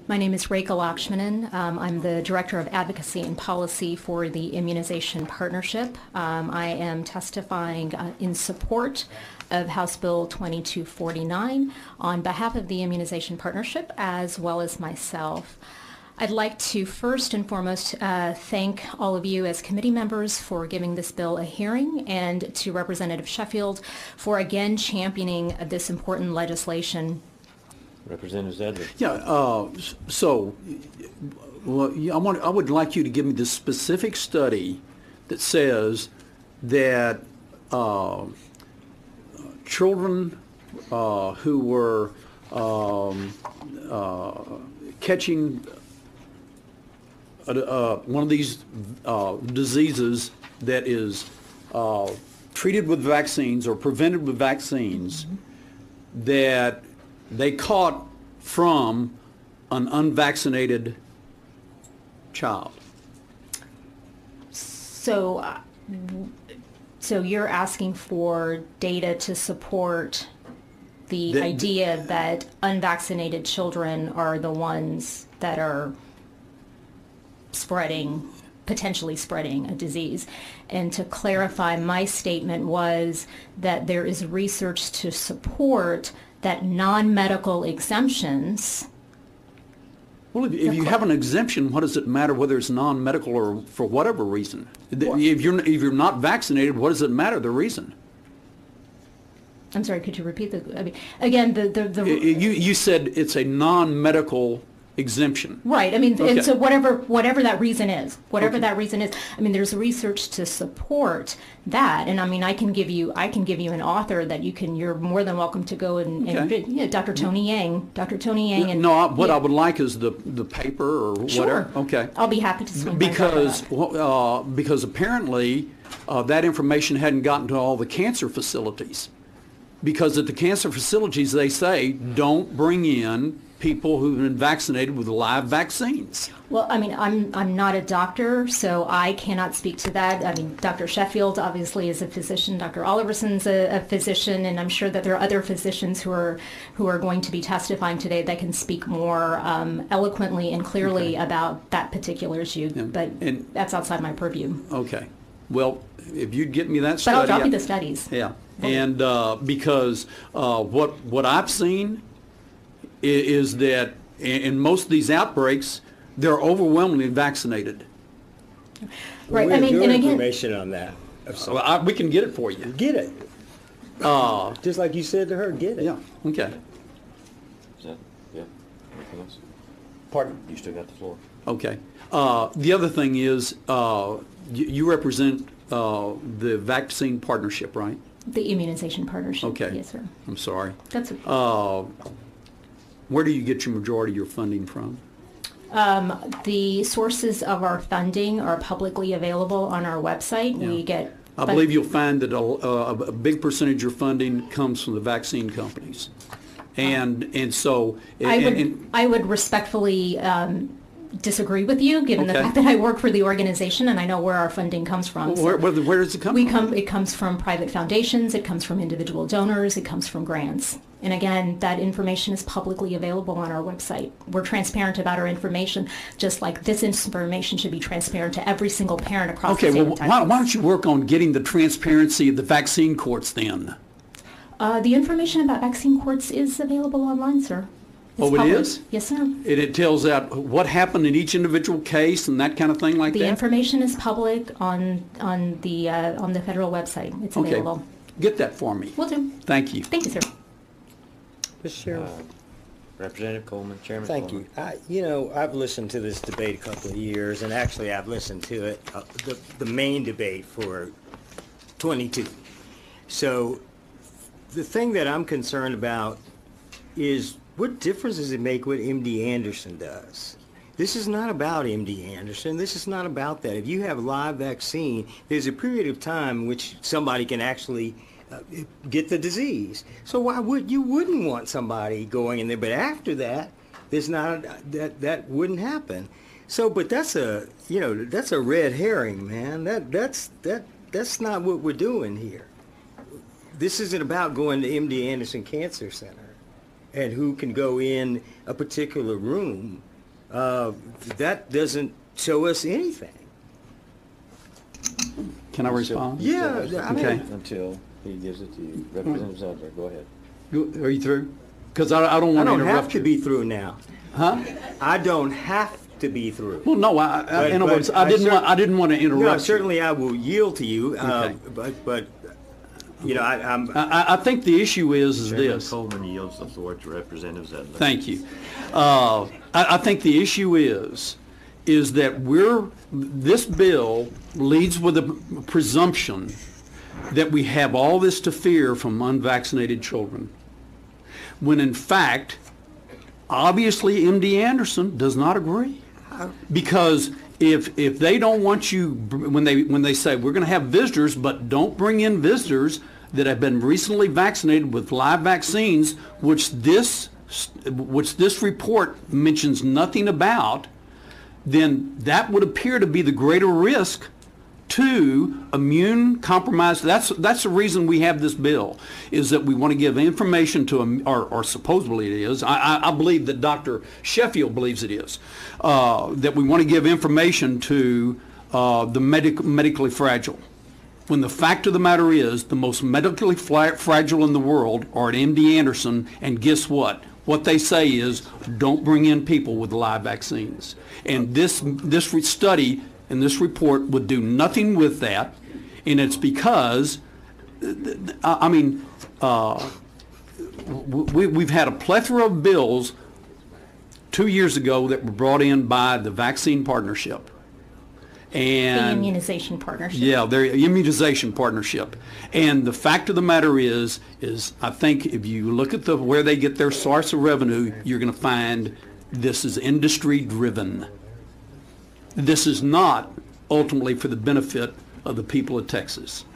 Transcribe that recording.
My name is Rekha Lakshmanan. I'm the Director of Advocacy and Policy for the Immunization Partnership. I am testifying in support of House Bill 2249 on behalf of the Immunization Partnership as well as myself. I'd like to first and foremost thank all of you as committee members for giving this bill a hearing, and to Representative Sheffield for again championing this important legislation. Representative Zedler. Yeah, I would like you to give me the specific study that says that children who were catching one of these diseases that is treated with vaccines or prevented with vaccines, that they caught from an unvaccinated child. So you're asking for data to support the idea that unvaccinated children are the ones that are potentially spreading a disease. And to clarify, my statement was that there is research to support that non-medical exemptions. Well, if you have an exemption, what does it matter whether it's non-medical or for whatever reason? If you're not vaccinated, what does it matter the reason? I'm sorry, could you repeat again, You said it's a non-medical exemption. Right. I mean, okay. And so whatever that reason is, I mean, there's research to support that, and I mean, I can give you an author that you're more than welcome to go and Dr. Tony Yang. I would like is the paper or sure. whatever. Okay. I'll be happy to swing because apparently that information hadn't gotten to all the cancer facilities. Because at the cancer facilities, they say, don't bring in people who've been vaccinated with live vaccines. Well, I mean, I'm not a doctor, so I cannot speak to that. I mean, Dr. Sheffield obviously is a physician. Dr. Oliverson's a physician, and I'm sure that there are other physicians who are going to be testifying today that can speak more eloquently and clearly about that particular issue. Yeah. But that's outside my purview. Okay. Well, if you'd get me that study. But I'll drop you the studies. Yeah. And because what I've seen is that in most of these outbreaks, they're overwhelmingly vaccinated. Right. We have your information on that. Well, we can get it for you. Get it. Just like you said to her, get it. Yeah. Okay. Is that, yeah. Anything else? Pardon? You still got the floor. Okay. The other thing is you represent the vaccine partnership, right? The immunization partnership. Okay. Yes, sir. I'm sorry. That's okay. Where do you get your majority of your funding from? The sources of our funding are publicly available on our website. Yeah. I believe you'll find that a big percentage of your funding comes from the vaccine companies. And so... I would respectfully disagree with you, given the fact that I work for the organization and I know where our funding comes from. Where does it come from? It comes from private foundations, it comes from individual donors, it comes from grants. And again, that information is publicly available on our website. We're transparent about our information, just like this information should be transparent to every single parent across the state of Texas. Why don't you work on getting the transparency of the vaccine courts then? The information about vaccine courts is available online, sir. It's public. It is? Yes, sir. And it tells out what happened in each individual case and that kind of thing like that? The information is public on the federal website. It's available. Okay. Get that for me. Will do. Thank you. Thank you, sir. Mr. Chairman. Representative Coleman, Chairman Thank Coleman. you. I've listened to this debate a couple of years, and actually I've listened to it, the main debate for 22. So the thing that I'm concerned about is what difference does it make what MD Anderson does? This is not about MD Anderson. This is not about that. If you have a live vaccine, there's a period of time in which somebody can actually get the disease. So why wouldn't want somebody going in there? But after that, there's not that wouldn't happen. So, but that's a red herring, man. That's not what we're doing here. This isn't about going to MD Anderson Cancer Center and who can go in a particular room. That doesn't show us anything. Can I respond? Yeah, I mean, Okay. Until he gives it to you. Representative Zeidler, go ahead. Are you through? Because I don't I want to don't interrupt have to you. be through now. Huh? I don't have to be through. Well, no, But- in other but words, I didn't want to interrupt No, you. certainly I will yield to you, Okay. but, you know, I'm, I think the issue is Chairman this. Coleman yields the floor to Representative Zeidler. Thank you. I think the issue is that this bill leads with a presumption that we have all this to fear from unvaccinated children, when in fact, obviously MD Anderson does not agree. Because if they don't want you, when they say we're going to have visitors, but don't bring in visitors that have been recently vaccinated with live vaccines, which this report mentions nothing about, then that would appear to be the greater risk to immune compromised. That's the reason we have this bill, is that we want to give information to, or supposedly it is. I believe that Dr. Sheffield believes it is, that we want to give information to the medically fragile. When the fact of the matter is, the most medically fragile in the world are at MD Anderson, and guess what? What they say is, don't bring in people with live vaccines. And this study and this report would do nothing with that, and it's because, I mean, we've had a plethora of bills 2 years ago that were brought in by the Vaccine Partnership. The And immunization partnership. yeah, their immunization partnership. And the fact of the matter is I think if you look at where they get their source of revenue, you're going to find this is industry driven. This is not ultimately for the benefit of the people of Texas.